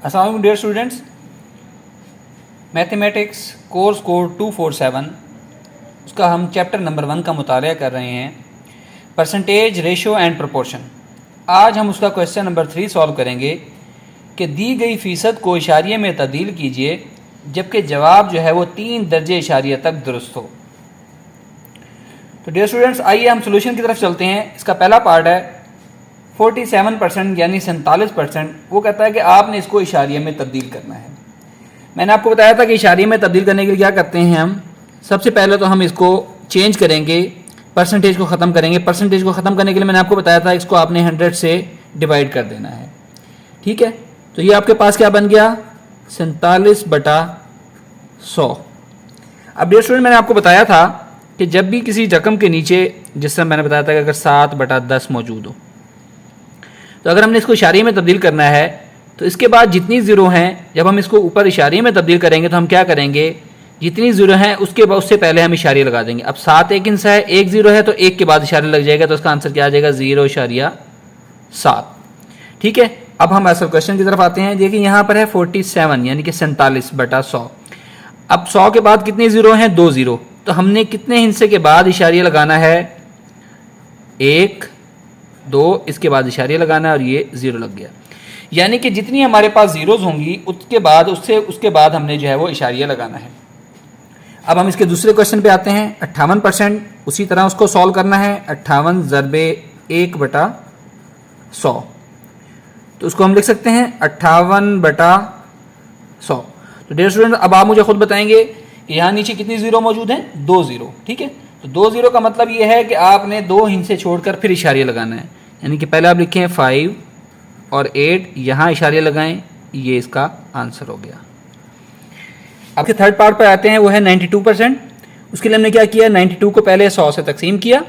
अस्सलाम वालेकुम dear students, mathematics course code 247 उसका हम चैप्टर नंबर 1 का मुताला कर रहे हैं, परसेंटेज, रेशो एंड प्रोपोर्शन। आज हम उसका क्वेश्चन नंबर 3 सॉल्व करेंगे कि दी गई फ़ीसद को इशारिये में तब्दील कीजिए जबकि जवाब जो है वो 3 दर्जे इशारिया तक दुरुस्त हो। तो डियर स्टूडेंट्स, आइए हम सोल्यूशन की तरफ चलते हैं। इसका पहला पार्ट है 47% यानी 47%। वो कहता है कि आपने इसको इशारिये में तब्दील करना है। मैंने आपको बताया था कि इशारिये में तब्दील करने के लिए क्या करते हैं हम। सबसे पहले तो हम इसको चेंज करेंगे, परसेंटेज को ख़त्म करेंगे। परसेंटेज को ख़त्म करने के लिए मैंने आपको बताया था इसको आपने 100 से डिवाइड कर देना है। ठीक है, तो ये आपके पास क्या बन गया, 47/100। अब डियर स्टूडेंट, मैंने आपको बताया था कि जब भी किसी रकम के नीचे, जिस तरह मैंने बताया था कि अगर 7/10 मौजूद हो, तो अगर हमने इसको इशारिये में तब्दील करना है तो इसके बाद जितनी ज़ीरो हैं, जब हम इसको ऊपर इशारिये में तब्दील करेंगे तो हम क्या करेंगे, जितनी ज़ीरो हैं उससे पहले हम इशारिया लगा देंगे। अब 7 एक हिस्सा है, 1 ज़ीरो है तो 1 के बाद इशारिया लग जाएगा, तो इसका आंसर क्या आ जाएगा, 0.7। ठीक है, अब हम असल क्वेश्चन की तरफ आते हैं। देखिए यहाँ पर है 47 यानी कि 47/100। अब 100 के बाद कितने ज़ीरो हैं, 2 ज़ीरो। तो हमने कितने हिस्से के बाद इशारिया लगाना है, 1 2, इसके बाद इशारिया लगाना है और ये 0 लग गया। यानी कि जितनी हमारे पास ज़ीरोज़ होंगी उसके बाद हमने जो है वो इशारिया लगाना है। अब हम इसके दूसरे क्वेश्चन पे आते हैं। 58%, उसी तरह उसको सॉल्व करना है। 58 ज़रबे 1/100, तो उसको हम लिख सकते हैं 58/100। तो डियर स्टूडेंट, अब आप मुझे खुद बताएंगे कि यहाँ नीचे कितनी ज़ीरो मौजूद हैं, 2 ज़ीरो। ठीक है, तो 2 ज़ीरो का मतलब ये है कि आपने 2 हिस्से छोड़कर फिर इशारिया लगाना है। यानी कि पहले आप लिखें 5 और 8, यहाँ इशारिया लगाएं, ये इसका आंसर हो गया। अब के थर्ड पार्ट पर आते हैं, वो है 92%। उसके लिए हमने क्या किया, 92 को पहले 100 से तकसीम किया,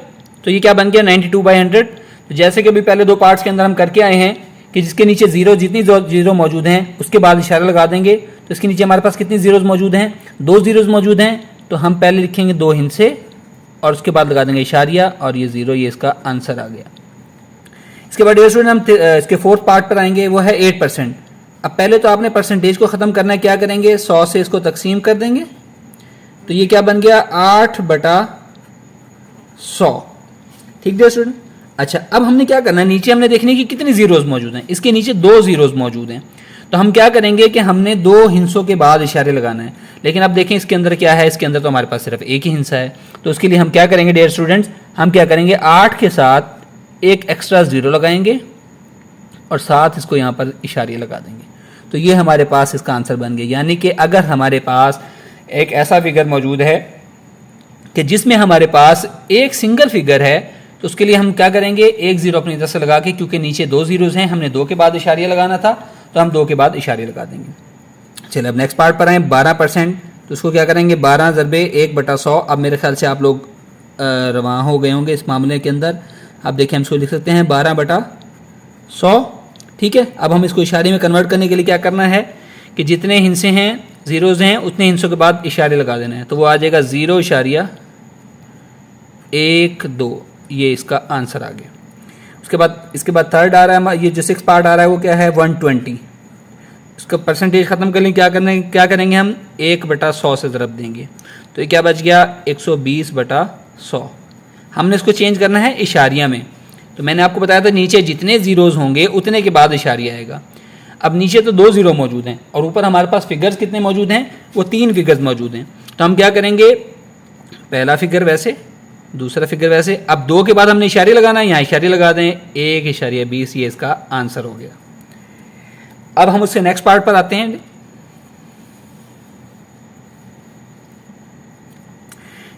तो ये क्या बन गया, 92/100। तो जैसे कि अभी पहले 2 पार्ट्स के अंदर हम करके आए हैं कि जिसके नीचे ज़ीरो, जितनी ज़ीरो मौजूद हैं उसके बाद इशारा लगा देंगे। तो इसके नीचे हमारे पास कितनी ज़ीरोज़ मौजूद हैं, 2 ज़ीरोज़ मौजूद हैं। तो हम पहले लिखेंगे 2 हिस्से और उसके बाद लगा देंगे इशारिया और ये 0, ये इसका आंसर आ गया। इसके बाद स्टूडेंट हम इसके फोर्थ पार्ट पर आएंगे, वो है 8%। अब पहले तो आपने परसेंटेज को ख़त्म करना है, क्या करेंगे, 100 से इसको तकसीम कर देंगे, तो ये क्या बन गया, 8/100। ठीक है स्टूडेंट। अच्छा, अब हमने क्या करना है, नीचे हमने देखने की कितनी ज़ीरोज़ मौजूद हैं। इसके नीचे 2 ज़ीरोज़ मौजूद हैं, तो हम क्या करेंगे कि हमने 2 हिस्सों के बाद इशारे लगाना है। लेकिन अब देखें इसके अंदर क्या है, इसके अंदर तो हमारे पास सिर्फ एक ही हिस्सा है। तो उसके लिए हम क्या करेंगे डियर स्टूडेंट्स, हम क्या करेंगे, 8 के साथ एक एक्स्ट्रा 0 लगाएंगे और साथ इसको यहाँ पर इशारिया लगा देंगे। तो ये हमारे पास इसका आंसर बन गया। यानी कि अगर हमारे पास एक ऐसा फिगर मौजूद है कि जिसमें हमारे पास एक सिंगल फिगर है, तो उसके लिए हम क्या करेंगे, 1 ज़ीरो अपनी तरफ से लगा के, क्योंकि नीचे 2 ज़ीरोज़ हैं, हमने 2 के बाद इशारिया लगाना था, तो हम 2 के बाद इशारिया लगा देंगे। चलिए अब नेक्स्ट पार्ट पर आए, 12%। तो उसको क्या करेंगे, 12 ज़रबे 1/100। अब मेरे ख्याल से आप लोग रवां हो गए होंगे इस मामले के अंदर। अब देखिए हम इसको लिख सकते हैं 12/100। ठीक है, अब हम इसको इशारे में कन्वर्ट करने के लिए क्या करना है कि जितने हिस्से हैं, ज़ीरोज़ हैं, उतने हिस्सों के बाद इशारे लगा देना है। तो वो आ जाएगा 0.12, ये इसका आंसर आ गया। इसके बाद थर्ड आ रहा है, ये जो 6 पार्ट आ रहा है वो क्या है, 120। इसका परसेंटेज ख़त्म करने क्या करेंगे हम, 1/100 से ज़रब देंगे, तो ये क्या बच गया, 120/100। हमने इसको चेंज करना है इशारिया में। तो मैंने आपको बताया था नीचे जितने ज़ीरोज़ होंगे उतने के बाद इशारिया आएगा। अब नीचे तो 2 ज़ीरो मौजूद हैं और ऊपर हमारे पास फिगर्स कितने मौजूद हैं, वो 3 फिगर्स मौजूद हैं। तो हम क्या करेंगे, पहला फिगर वैसे, दूसरा फिगर वैसे। अब 2 के बाद हमने इशारे लगाना है, यहाँ इशारे लगा दें, 1.20, ये इसका आंसर हो गया। अब हम उससे नेक्स्ट पार्ट पर आते हैं।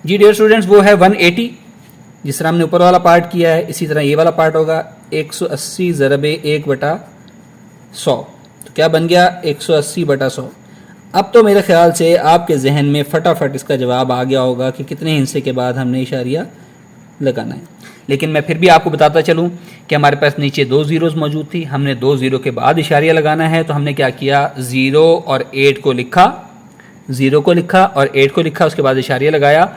जी डियर स्टूडेंट्स, वो है 180। जिस तरह हमने ऊपर वाला पार्ट किया है, इसी तरह ये वाला पार्ट होगा, 180 ज़रबे 1/100। तो क्या बन गया, 180/100। अब तो मेरे ख्याल से आपके जहन में फटाफट इसका जवाब आ गया होगा कि कितने हिस्से के बाद हमने इशारिया लगाना है। लेकिन मैं फिर भी आपको बताता चलूँ कि हमारे पास नीचे 2 ज़ीरोज़ मौजूद थी, हमने 2 ज़ीरो के बाद इशारिया लगाना है। तो हमने क्या किया, 0 और 8 को लिखा, 0 को लिखा और 8 को लिखा, उसके बाद इशारिया लगाया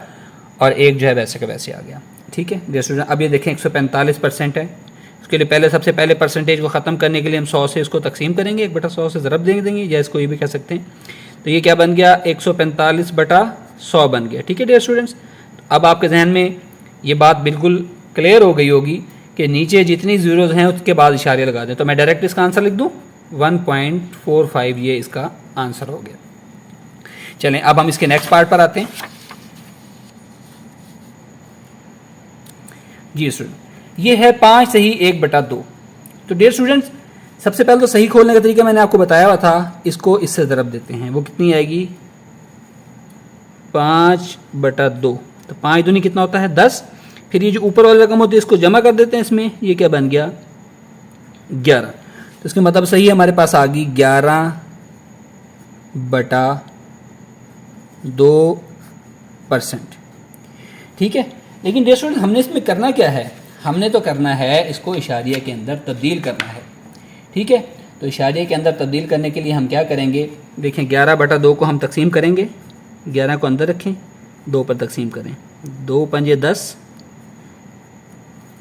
और 1 जो है वैसे का वैसे आ गया। ठीक है डियर स्टूडेंट। अब ये देखें 145% है, उसके लिए पहले सबसे पहले परसेंटेज को ख़त्म करने के लिए हम 100 से इसको तकसीम करेंगे, 1/100 से ज़रब दे देंगे, या इसको ये भी कह सकते हैं। तो ये क्या बन गया, 145/100 बन गया। ठीक है डियर स्टूडेंट्स, अब आपके जहन में ये बात बिल्कुल क्लियर हो गई होगी कि नीचे जितनी ज़ीरोज़ हैं उसके बाद इशारे लगा दें। तो मैं डायरेक्ट इसका आंसर लिख दूँ 1.45, ये इसका आंसर हो गया। चलें अब हम इसके नेक्स्ट पार्ट पर आते हैं। जी स्टूडेंट, ये है 5 सही 1/2। तो डियर स्टूडेंट्स, सबसे पहले तो सही खोलने का तरीका मैंने आपको बताया हुआ था, इसको इससे ज़रब देते हैं, वो कितनी आएगी 5/2। तो 5 दूनी कितना होता है 10। फिर ये जो ऊपर वाली रकम होती है इसको जमा कर देते हैं इसमें, ये क्या बन गया 11। तो इसका मतलब सही है, हमारे पास आ गई 11/2%। ठीक है, लेकिन डियर स्टूडेंट हमने इसमें करना क्या है, हमने तो करना है इसको इशारिया के अंदर तब्दील करना है। ठीक है, तो इशारिया के अंदर तब्दील करने के लिए हम क्या करेंगे, देखें 11/2 को हम तकसीम करेंगे, 11 को अंदर रखें, 2 पर तकसीम करें, 2 पंजे 10,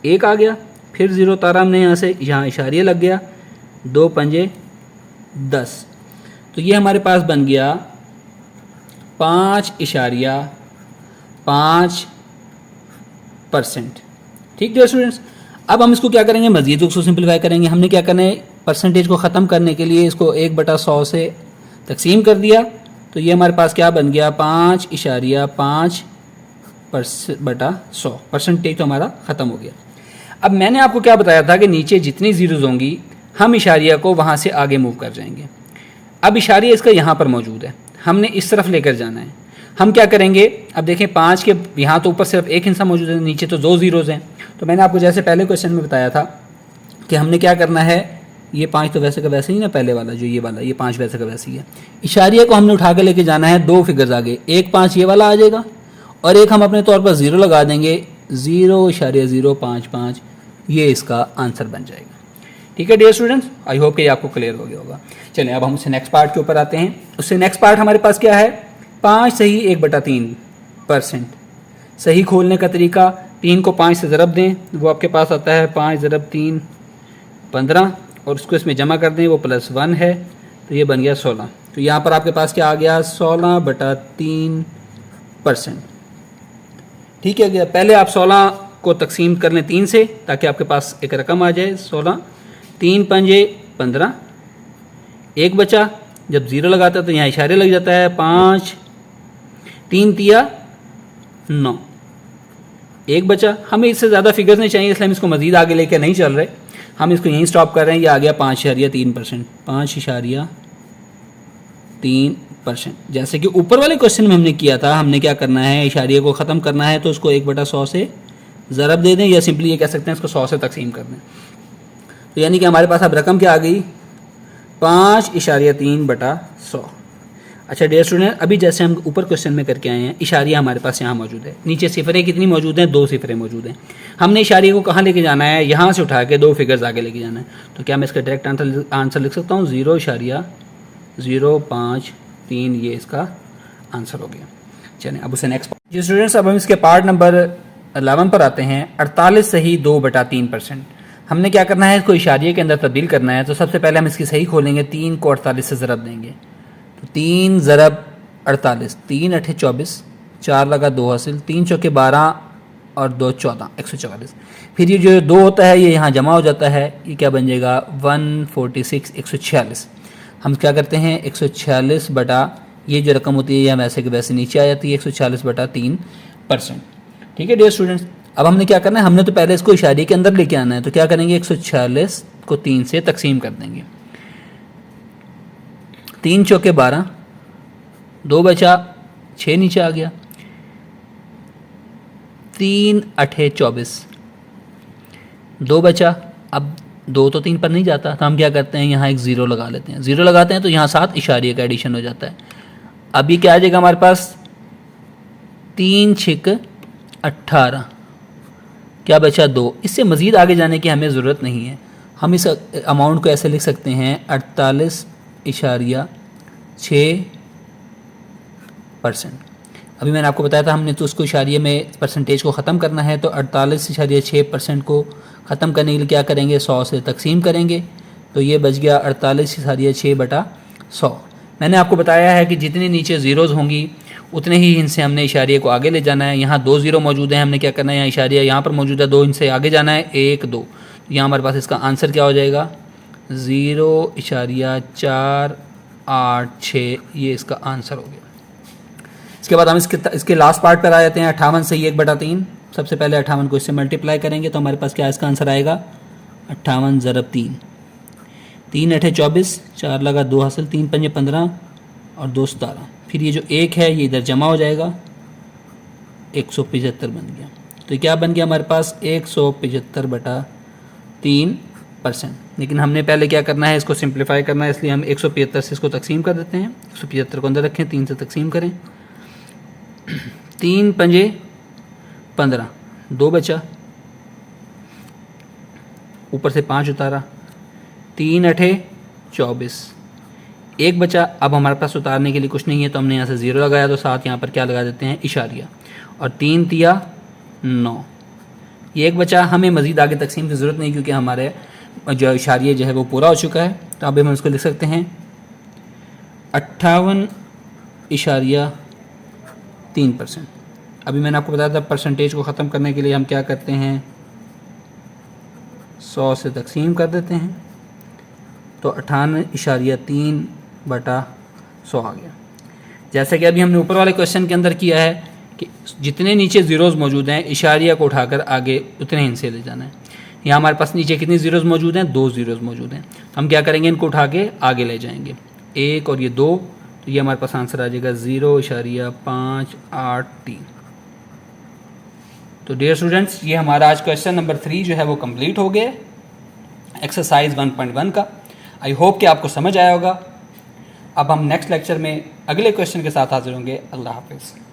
1 आ गया, फिर 0 तारा हमने यहाँ से, यहाँ इशारिया लग गया, 2 पंजे 10। तो ये हमारे पास बन गया 5.5%। ठीक डियर स्टूडेंट्स, अब हम इसको क्या करेंगे, मज़ीद उसको सिंप्लीफाई करेंगे। हमने क्या करना है, परसेंटेज को ख़त्म करने के लिए इसको 1/100 से तकसीम कर दिया। तो ये हमारे पास क्या बन गया 5.5/100, परसेंटेज तो हमारा ख़त्म हो गया। अब मैंने आपको क्या बताया था कि नीचे जितनी ज़ीरोज़ होंगी हम इशारिया को वहाँ से आगे मूव कर जाएंगे। अब इशारिया इसका यहाँ पर मौजूद है, हमने इस तरफ लेकर जाना है। हम क्या करेंगे, अब देखें 5 के यहाँ तो ऊपर सिर्फ एक हिस्सा मौजूद है, नीचे तो 2 ज़ीरोज़ हैं। तो मैंने आपको जैसे पहले क्वेश्चन में बताया था कि हमने क्या करना है, ये 5 तो वैसे का वैसे ही ना, पहले वाला जो ये वाला, ये 5 वैसे का वैसे ही है। इशारिया को हमने उठा के लेके जाना है 2 फिगर्स आगे, 1 5 ये वाला आ जाएगा और एक हम अपने तौर पर 0 लगा देंगे, 0.055, ये इसका आंसर बन जाएगा। ठीक है डियर स्टूडेंट्स, आई होप कि ये आपको क्लियर हो गया होगा। चलें अब हम उससे नेक्स्ट पार्ट के ऊपर आते हैं। उससे नेक्स्ट पार्ट हमारे पास क्या है, 5 सही 1/3%। सही खोलने का तरीका, 3 को 5 से ज़रब दें, वो आपके पास आता है 5 × 3 15, और उसको इसमें जमा कर दें, वो +1 है, तो ये बन गया 16। तो यहाँ पर आपके पास क्या आ गया 16/3%। ठीक है, पहले आप 16 को तकसीम कर लें 3 से, ताकि आपके पास एक रकम आ जाए 16, 3 पंजे 15, 1 बचा, जब 0 लगाता है तो यहाँ इशारे लग जाता है, 5 3 तिया 9, 1 बचा। हमें इससे ज़्यादा फिगर्स नहीं चाहिए, इसलिए हम इसको मज़ीद आगे लेकर नहीं चल रहे, हम इसको यहीं स्टॉप कर रहे हैं। ये आ गया 5.3%, 5.3%। जैसे कि ऊपर वाले क्वेश्चन में हमने किया था, हमने क्या करना है, इशारिया को ख़त्म करना है तो उसको 1/100 से ज़रब दे दें, या सिंपली ये कह सकते हैं इसको 100 से तकसीम कर दें। तो यानी कि हमारे पास अब रकम क्या आ गई 5.3/100। अच्छा डियर स्टूडेंट, अभी जैसे हम ऊपर क्वेश्चन में करके आए हैं, इशारिया हमारे पास यहाँ मौजूद है, नीचे सिफरें कितनी मौजूद हैं, 2 सिफरें मौजूद हैं। हमने इशारिया को कहाँ लेके जाना है, यहाँ से उठा के 2 फिगर्स आगे लेके जाना है। तो क्या मैं इसका डायरेक्ट आंसर लिख सकता हूँ 0.053, ये इसका आंसर हो गया। चलें अब उसे नेक्स्ट जी स्टूडेंट्स, अब हम इसके पार्ट नंबर 11 पर आते हैं। 48 सही 2/3%। हमने क्या करना है, इसको इशारिये के अंदर तब्दील करना है। तो सबसे पहले हम इसकी सही खोलेंगे, 3 को 48 से ज़रब देंगे। तो 3 ज़रब 48, 3 8 24, 4 लगा 2 हासिल, 3 चौके 12 और 2 14, 144। फिर ये जो 2 होता है ये यहाँ जमा हो जाता है, ये क्या बन जाएगा 146, 146। हम क्या करते हैं 146 बटा ये जो रकम होती है यह वैसे के वैसे नीचे आ जाती है, 146/3%। ठीक है डियर स्टूडेंट्स, अब हमने क्या करना है, हमने तो पहले इसको इशारे के अंदर लेके आना है। तो क्या करेंगे 146 को 3 से तकसीम कर देंगे, 3 चौके 12, 2 बचा, 6 नीचे आ गया, 3 8 24, 2 बचा। अब 2 तो 3 पर नहीं जाता, तो हम क्या करते हैं यहाँ एक 0 लगा लेते हैं। 0 लगाते हैं तो यहाँ 7 इशारे का एडिशन हो जाता है। अभी क्या आ जाएगा हमारे पास 3 6 18, क्या बचा 2। इससे मज़ीद आगे जाने की हमें ज़रूरत नहीं है, हम इस अमाउंट को ऐसे लिख सकते हैं 48.6%। अभी मैंने आपको बताया था हमने तो उसको इशारिये में परसेंटेज को ख़त्म करना है, तो 48.6% को ख़त्म करने के लिए क्या करेंगे, 100 से तकसीम करेंगे, तो ये बच गया 48.6/100। मैंने आपको बताया है कि जितने नीचे ज़ीरोज़ होंगी उतने ही इनसे हमने इशारिये को आगे ले जाना है। यहाँ 2 ज़ीरो मौजूद हैं, हमने क्या करना है, यहाँ इशारिया यहाँ पर मौजूद है 2, इनसे आगे जाना है 1 2। यहाँ हमारे पास इसका आंसर क्या हो जाएगा, 0.486, ये इसका आंसर हो गया। इसके बाद हम इसके लास्ट पार्ट पर आ जाते हैं। 58 से 1/3। सबसे पहले 58 को इससे मल्टीप्लाई करेंगे तो हमारे पास क्या इसका आंसर आएगा, 58 ज़रब 3, 3 8 24, 4 लगा 2 हासिल, 3 5 15 और 2 17। फिर ये जो 1 है ये इधर जमा हो जाएगा, 175 बन गया। तो ये क्या बन गया हमारे पास, 175/3%। लेकिन हमने पहले क्या करना है, इसको सिंप्लीफाई करना है, इसलिए हम 175 से इसको तकसीम कर देते हैं। 175 को अंदर रखें, 3 से तकसीम करें, 3 5 15, 2 बचा, ऊपर से 5 उतारा, 3 8 24, 1 बचा। अब हमारे पास उतारने के लिए कुछ नहीं है तो हमने यहाँ से 0 लगाया, तो साथ यहाँ पर क्या लगा देते हैं, इशारिया, और 3 तिया 9, ये 1 बचा। हमें मज़ीद आगे तकसीम की ज़रूरत नहीं क्योंकि हमारे जो इशारिया जो है वो पूरा हो चुका है। तो अब हम इसको लिख सकते हैं 58.3%। अभी मैंने आपको बताया था परसेंटेज को ख़त्म करने के लिए हम क्या करते हैं, 100 से तकसीम कर देते हैं, तो 58.3/100 आ गया। जैसा कि अभी हमने ऊपर वाले क्वेश्चन के अंदर किया है कि जितने नीचे ज़ीरोज़ मौजूद हैं इशारिया को उठाकर आगे उतने इनसे ले जाना है। यहाँ हमारे पास नीचे कितनी ज़ीरोज़ मौजूद हैं, 2 ज़ीरोज़ मौजूद हैं। तो हम क्या करेंगे, इनको उठा के आगे ले जाएंगे, 1 और ये 2, तो ये हमारे पास आंसर आ जाएगा 0.583। तो डियर स्टूडेंट्स, ये हमारा आज क्वेश्चन नंबर 3 जो है वो कंप्लीट हो गया एक्सरसाइज 1.1 का। आई होप कि आपको समझ आया होगा। अब हम नेक्स्ट लेक्चर में अगले क्वेश्चन के साथ हाजिर होंगे। अल्लाह हाफिज़।